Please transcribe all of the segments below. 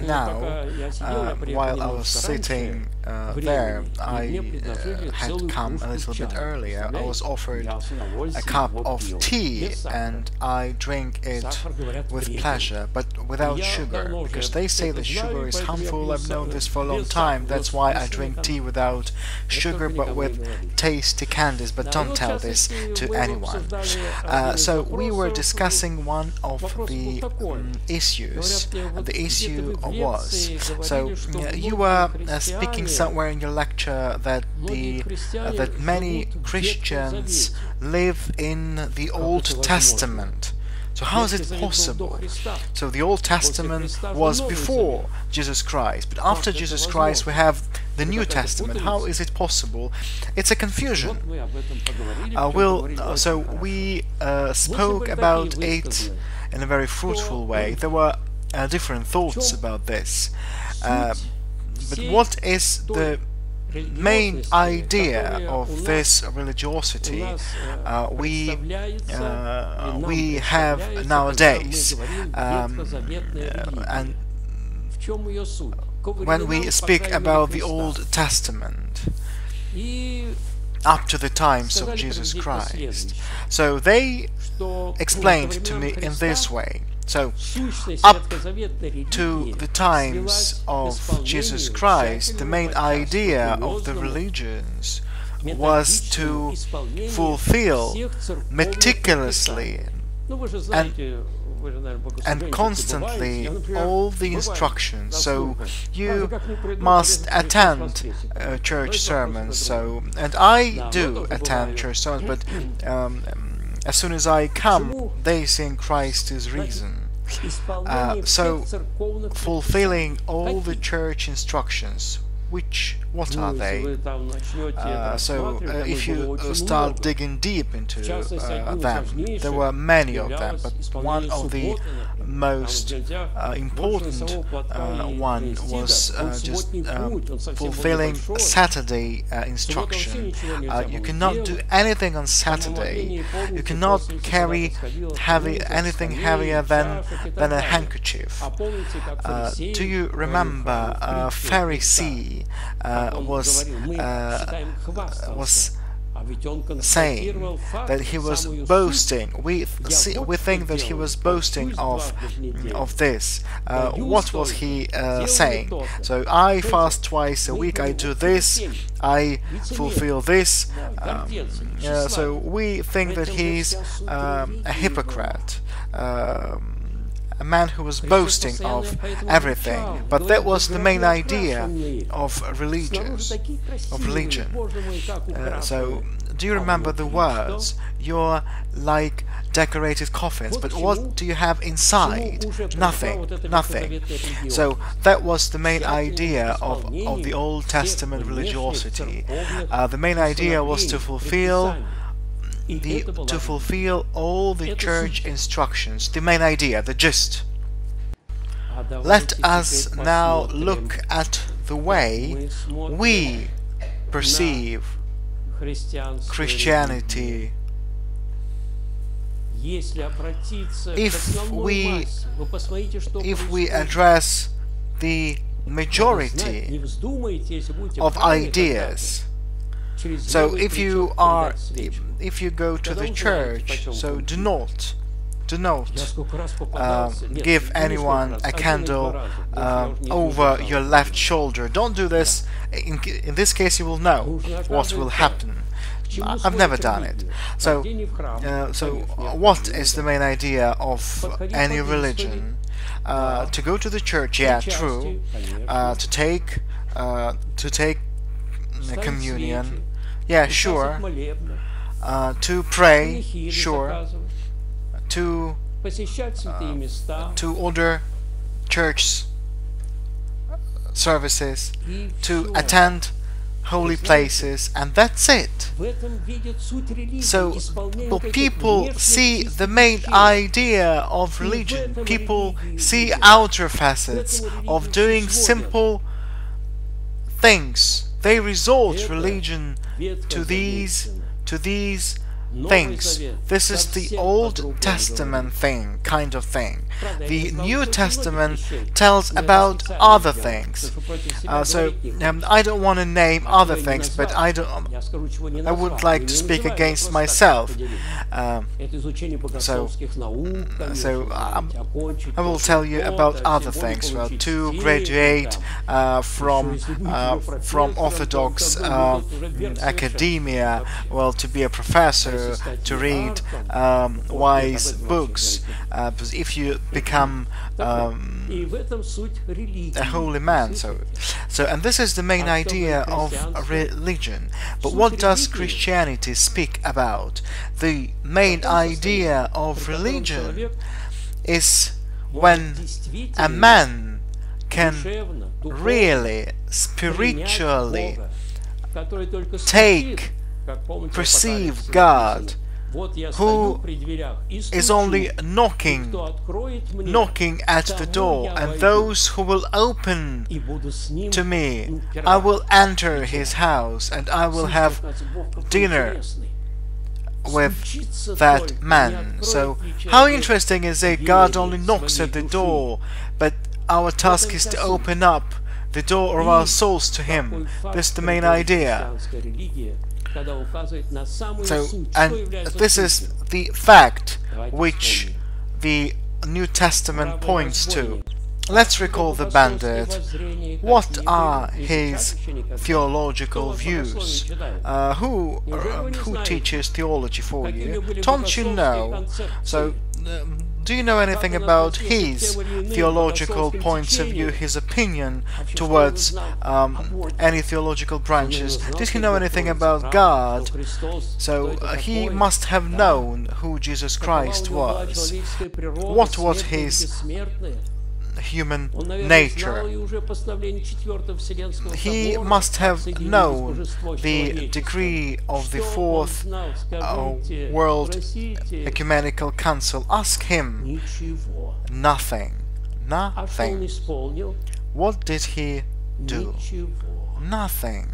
Now, while I was sitting there, I had come a little bit earlier. I was offered a cup of tea, and I drink it with pleasure, but without sugar, because they say that sugar is harmful. I've known this for a long time. That's why I drink tea without sugar, but with tasty candies. But don't tell this to anyone. So we were discussing one of the issues. The issue was, so you were speaking somewhere in your lecture that that many Christians live in the Old Testament. So how is it possible? So the Old Testament was before Jesus Christ, but after Jesus Christ we have the New Testament. How is it possible? It's a confusion. So we spoke about it in a very fruitful way. There were different thoughts about this. But what is the main idea of this religiosity we have nowadays? And when we speak about the Old Testament up to the times of Jesus Christ, so they explained to me in this way. So, up to the times of Jesus Christ, the main idea of the religions was to fulfill meticulously and constantly all the instructions. So you must attend church sermons. And I do attend church sermons, but as soon as I come, they sing Christ is risen. So fulfilling all the church instructions, what are they? So if you start digging deep into them, there were many of them, but one of the most important one was just fulfilling Saturday instruction. You cannot do anything on Saturday. You cannot carry anything heavier than a handkerchief. Do you remember a Pharisee was saying that he was boasting? We think that he was boasting of this. What was he saying? So I fast twice a week, I do this, I fulfill this. So we think that he's a hypocrite, a man who was boasting of everything. But that was the main idea of religion. So do you remember the words? You're like decorated coffins, but what do you have inside? Nothing. So that was the main idea of the Old Testament religiosity. The main idea was to fulfill all the church instructions. The main idea, the gist. Let us now look at the way we perceive Christianity. If we address the majority of ideas, so if you go to the church, so do not give anyone a candle over your left shoulder. Don't do this. In this case, you will know what will happen. I've never done it. So what is the main idea of any religion? To go to the church, yeah, true. To take communion, yeah, sure. To pray, sure. To order church services, to attend holy places, and that's it. So people see the main idea of religion. People see outer facets of doing simple things. They resort religion to these things. This is the Old Testament thing, kind of thing. The New Testament tells about other things. I don't want to name other things, but I would like to speak against myself. I will tell you about other things. Well, to graduate from Orthodox academia, well, to be a professor, to read wise books, because if you become a holy man, and this is the main idea of religion. But what does Christianity speak about? The main idea of religion is when a man can really, spiritually perceive God, who is only knocking at the door, and those who will open to me, I will enter his house and I will have dinner with that man. So how interesting is it? God only knocks at the door, but our task is to open up the door of our souls to him. This is the main idea. And this is the fact which the New Testament points to. Let's recall the bandit. What are his theological views? Who teaches theology for you? Don't you know? So, do you know anything about his theological points of view, his opinion towards any theological branches? Did he know anything about God? So he must have known who Jesus Christ was. What was his human nature? He must have known the decree of the Fourth World Ecumenical Council. Ask him. Nothing. Nothing. What did he do? Nothing.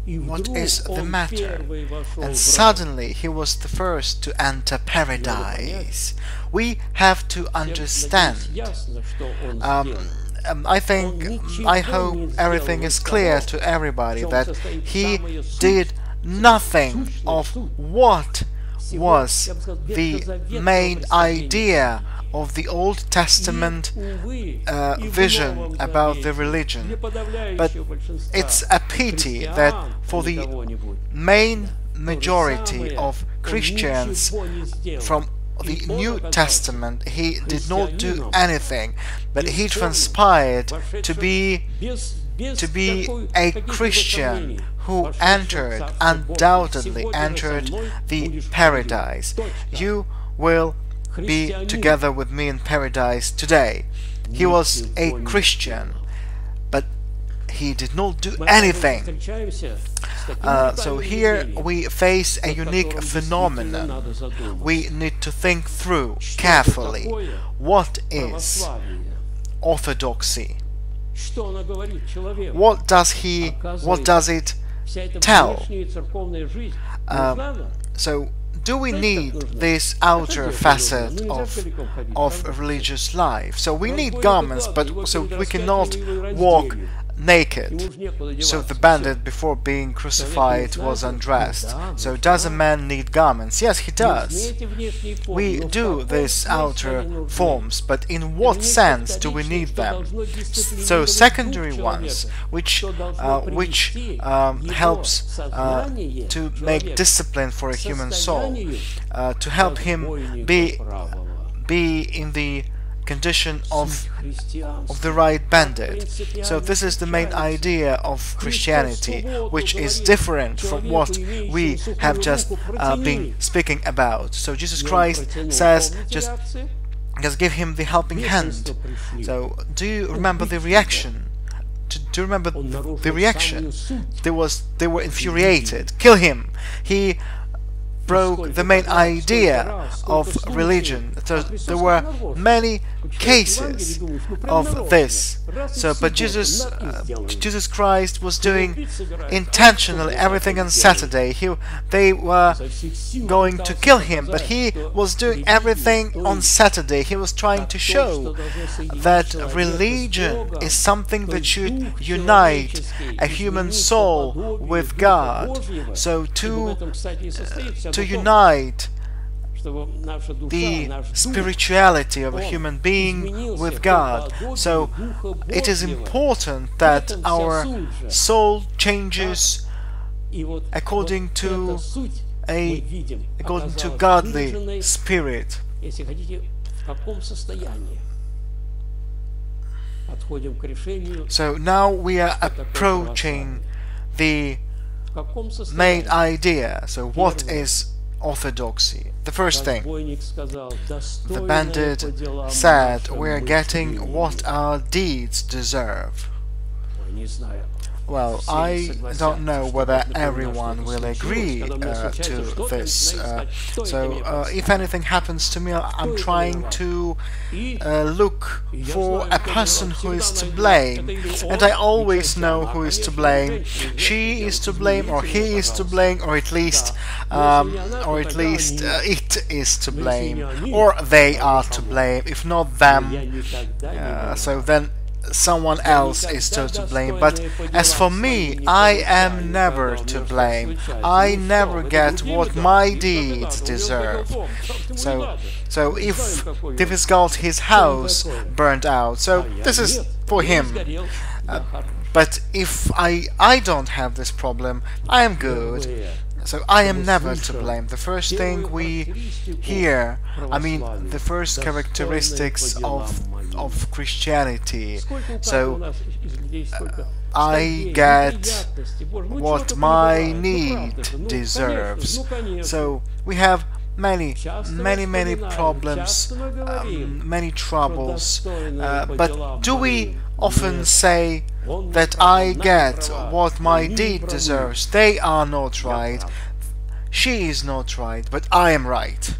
What is the matter? And suddenly he was the first to enter paradise. We have to understand. I hope everything is clear to everybody that he did nothing of what was the main idea of the Old Testament vision about the religion. But it's a pity that for the main majority of Christians from the New Testament he did not do anything, but he transpired to be a Christian who undoubtedly entered the paradise. You will be together with me in paradise today. He was a Christian, but he did not do anything. So here we face a unique phenomenon. We need to think through carefully. What is orthodoxy? What does it tell? So do we need this outer facet of religious life? So we need garments, but so we cannot walk naked. So the bandit before being crucified was undressed. So does a man need garments? Yes, he does. We do these outer forms, but in what sense do we need them? So secondary ones, which helps to make discipline for a human soul, to help him be in the condition of the right bandit. So this is the main idea of Christianity, which is different from what we have just been speaking about. So Jesus Christ says, just give him the helping hand. So do you remember the reaction? Do you remember the reaction? They were infuriated. Kill him. He broke the main idea of religion. So there were many cases of this. So, but Jesus Christ was doing intentionally everything on Saturday. They were going to kill him, but he was doing everything on Saturday. He was trying to show that religion is something that should unite a human soul with God. So to unite the spirituality of a human being with God. So it is important that our soul changes according to godly spirit. So now we are approaching the main idea. So what is orthodoxy? The first thing, the bandit said, we are getting what our deeds deserve. Well, I don't know whether everyone will agree to this. So if anything happens to me, I'm trying to look for a person who is to blame, and I always know who is to blame. She is to blame, or he is to blame, or at least it is to blame, or they are to blame. If not them, so then someone else is to blame. But as for me, I am never to blame. I never get what my deeds deserve. So if Davis got his house burned out, so this is for him. But if I don't have this problem, I am good. So I am never to blame. The first thing we hear, I mean, the first characteristics of Christianity. So I get what my need deserves. So we have many problems, many troubles, but do we often say that I get what my deed deserves? They are not right, she is not right, but I am right.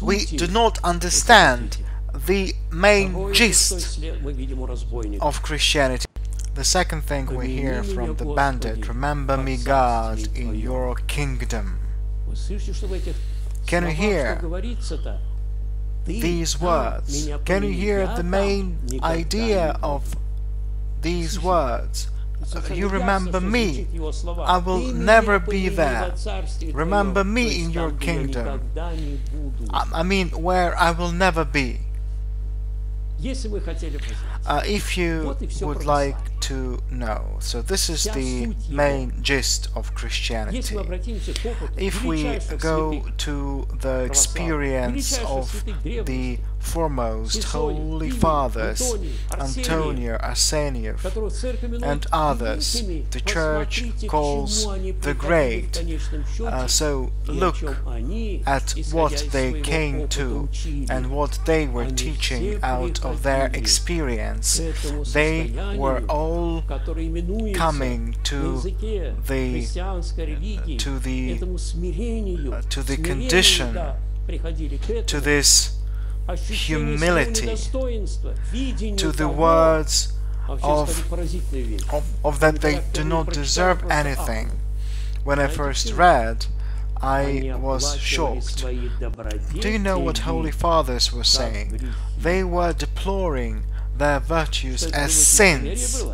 We do not understand the main gist of Christianity. The second thing we hear from the bandit, remember me, God, in your kingdom. Can you hear these words? Can you hear the main idea of these words? You remember me, I will never be there. Remember me in your kingdom. I mean, where I will never be. If you would like to know, so this is the main gist of Christianity. If we go to the experience of the foremost Holy Fathers, Antonio, Arsenyev, and others, the Church calls the Great. So look at what they came to and what they were teaching out of their experience. They were all coming to the condition, to this humility, to the words of that they do not deserve anything. When I first read, I was shocked. Do you know what Holy Fathers were saying? They were deploring their virtues as sins.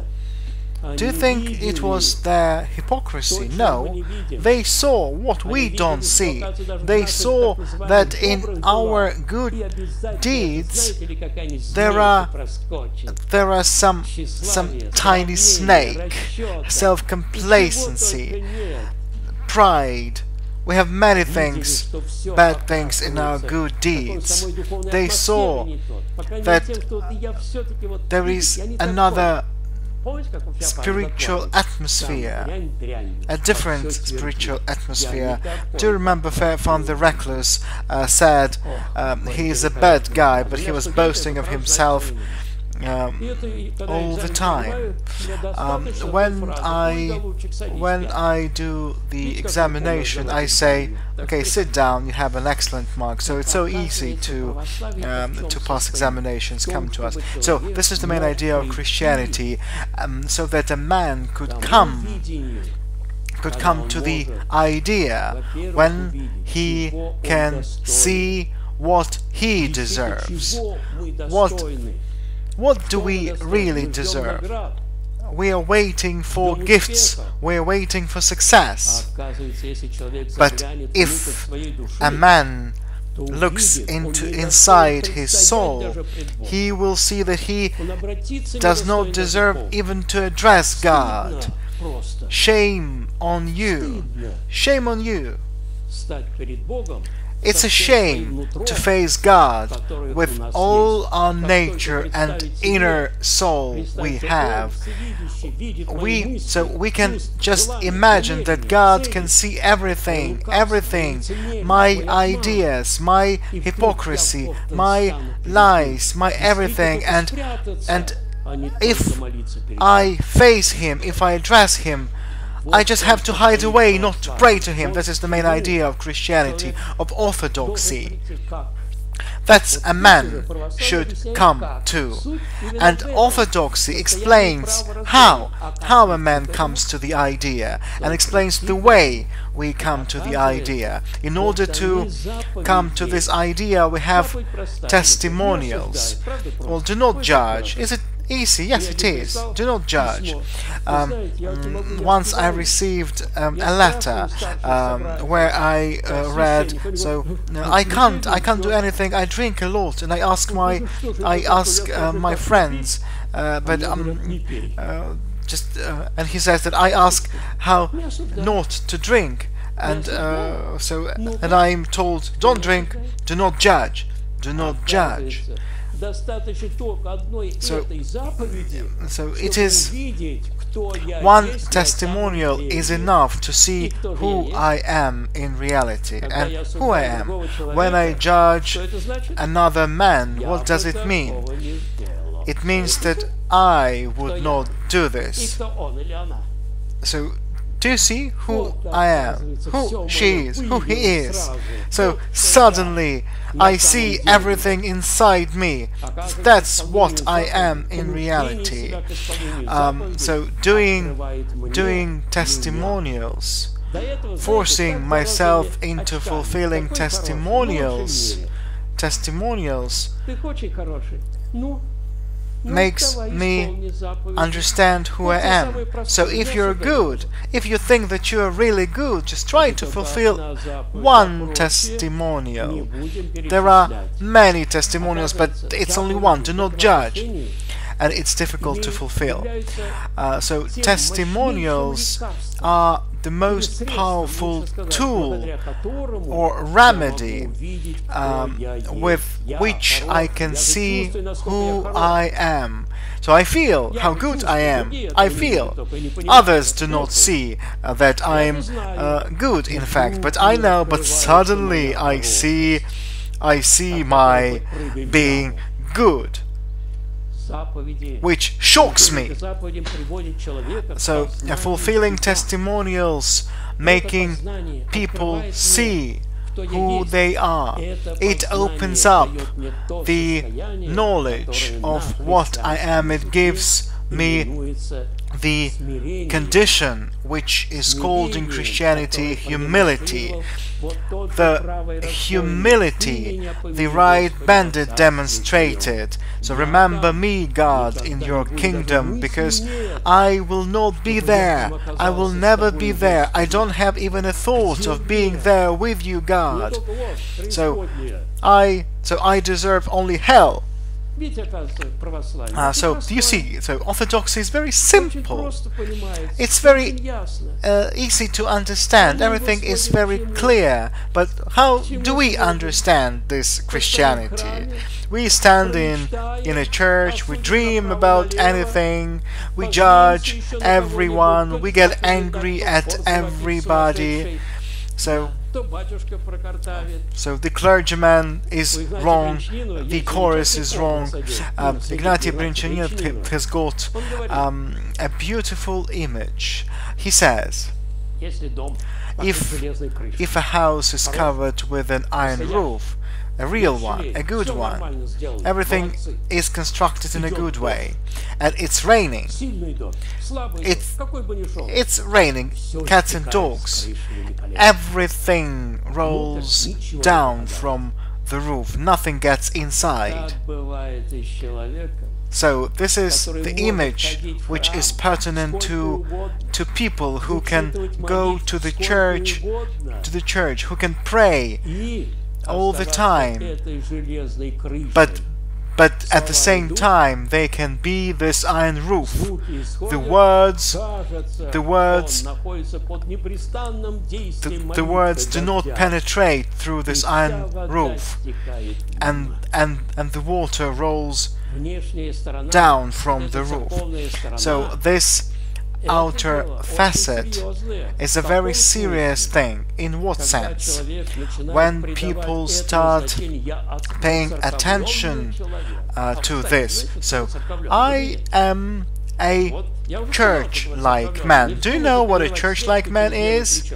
Do you think it was their hypocrisy? No, they saw what we don't see. They saw that in our good deeds there are some tiny snake, self-complacency, pride. We have many things, bad things in our good deeds. They saw that there is another spiritual atmosphere, a different spiritual atmosphere. Do you remember Van the Reckless said he is a bad guy, but he was boasting of himself all the time. When I do the examination, I say, okay, sit down, you have an excellent mark. So it's so easy to pass examinations, come to us. So this is the main idea of Christianity, so that a man could come to the idea when he can see what he deserves. What do we really deserve? We are waiting for gifts, we are waiting for success. But if a man looks inside his soul, he will see that he does not deserve even to address God. Shame on you! Shame on you! It's a shame to face God with all our nature and inner soul we have. So we can just imagine that God can see everything, my ideas, my hypocrisy, my lies, my everything, and if I face Him, if I address Him, I just have to hide away, not to pray to Him. That is the main idea of Christianity, of orthodoxy. That's a man should come to. And orthodoxy explains how a man comes to the idea, and explains the way we come to the idea. In order to come to this idea, we have testimonials. Well, do not judge. Is it easy? Yes, it is. Do not judge. Once I received a letter where I read, so I can't do anything. I drink a lot, and I ask my friends, but and he says that I ask how not to drink, and and I'm told, don't drink, do not judge, do not judge. So it is one testimonial is enough to see who I am in reality and who I am. When I judge another man, what does it mean? It means that I would not do this. So do you see who I am, who she is, who he is? So suddenly I see everything inside me. That's what I am in reality. So doing testimonials, forcing myself into fulfilling testimonials makes me understand who I am. So if you're good, if you think that you are really good, just try to fulfill one testimonial. There are many testimonials, but it's only one. Do not judge. And it's difficult to fulfill. So testimonials are the most powerful tool or remedy with which I can see who I am. So I feel how good I am. I feel. Others do not see that I'm good, in fact, but I know. But suddenly I see my being good, which shocks me. So fulfilling testimonials, making people see who they are, it opens up the knowledge of what I am. It gives me the condition which is called in Christianity humility. The humility the right bandit demonstrated. So remember me, God, in your kingdom, because I will not be there. I will never be there. I don't have even a thought of being there with you, God. So I deserve only hell. So you see, so orthodoxy is very simple. It's very easy to understand. Everything is very clear. But how do we understand this Christianity? We stand in a church, we dream about anything, we judge everyone, we get angry at everybody. So So the clergyman is wrong, the chorus is wrong. Ignatiy Brinchanin has got a beautiful image. He says, if a house is covered with an iron roof, a real one, a good one, everything is constructed in a good way, and it's raining, it's raining, cats and dogs, everything rolls down from the roof, nothing gets inside. So this is the image which is pertinent to people who can go to the church, who can pray all the time, but at the same time they can be this iron roof. The words do not penetrate through this iron roof, and the water rolls down from the roof. So this outer facet is a very serious thing. In what sense? When people start paying attention to this. So I am a church-like man. Do you know what a church-like man is?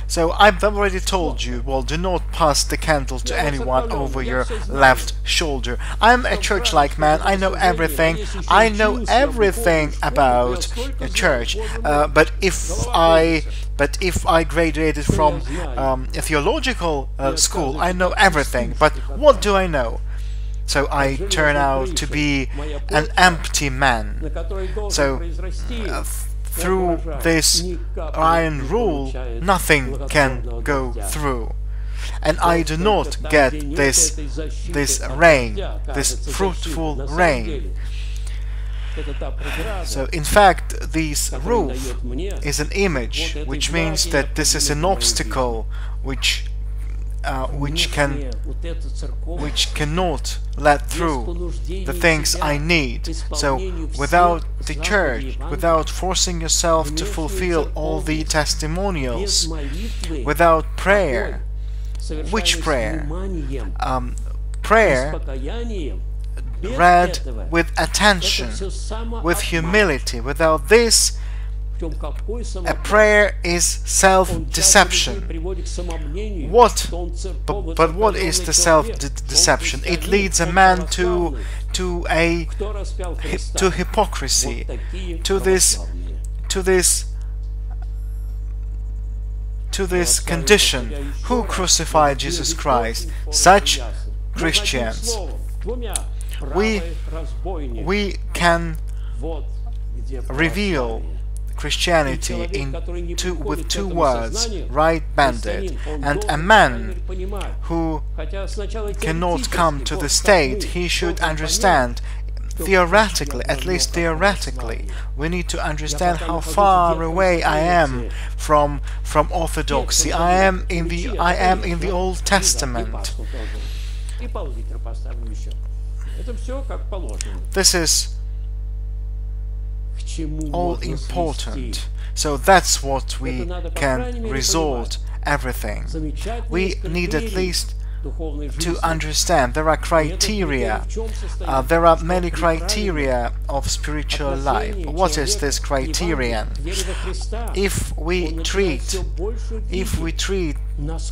So I've already told you, well, do not pass the candle to anyone over your left shoulder. I'm a church-like man. I know everything. I know everything about a church. But if I graduated from a theological school, I know everything. But what do I know? So I turn out to be an empty man. So through this iron rule, nothing can go through, and I do not get this rain, this fruitful rain. So in fact, this roof is an image, which means that this is an obstacle which cannot let through the things I need. So without the church, without forcing yourself to fulfill all the testimonials, without prayer, which prayer? Prayer read with attention, with humility. Without this, a prayer is self-deception. But what is the self-deception? It leads a man to hypocrisy, to this condition. Who crucified Jesus Christ? Such Christians. We can reveal Christianity with two words, right banded, and a man who cannot come to the state, he should understand theoretically, at least theoretically, we need to understand how far away I am from orthodoxy. I am in the Old Testament. This is all important. So that's what we can resort everything. We need at least to understand there are criteria. There are many criteria of spiritual life. What is this criterion? If we treat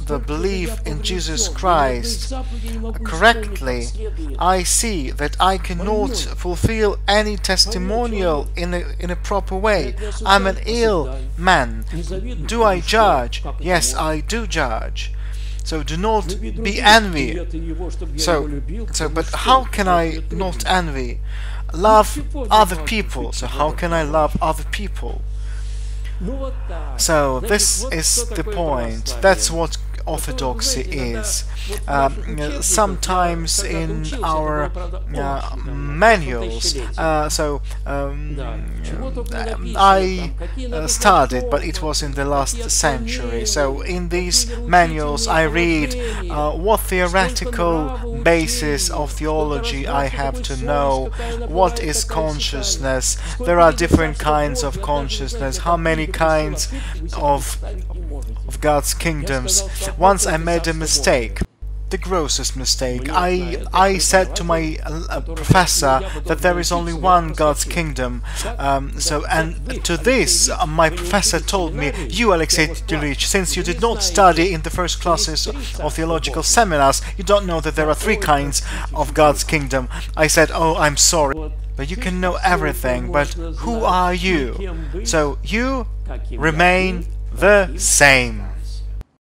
the belief in Jesus Christ correctly, I see that I cannot fulfill any testimonial in a proper way. I'm an ill man. Do I judge? Yes, I do judge. So do not be envy. But how can I not envy? Love other people. So how can I love other people? So this is the point. That's what orthodoxy is. Sometimes in our manuals, I studied, but it was in the last century. So in these manuals I read what theoretical basis of theology I have to know, what is consciousness, there are different kinds of consciousness, how many kinds of of God's kingdoms. Once I made a mistake, the grossest mistake. I said to my professor that there is only one God's kingdom. And to this, my professor told me, "You, Alexei Iliich, since you did not study in the first classes of theological seminars, you don't know that there are three kinds of God's kingdom." I said, "Oh, I'm sorry. But you can know everything, but who are you?" So you remain the same.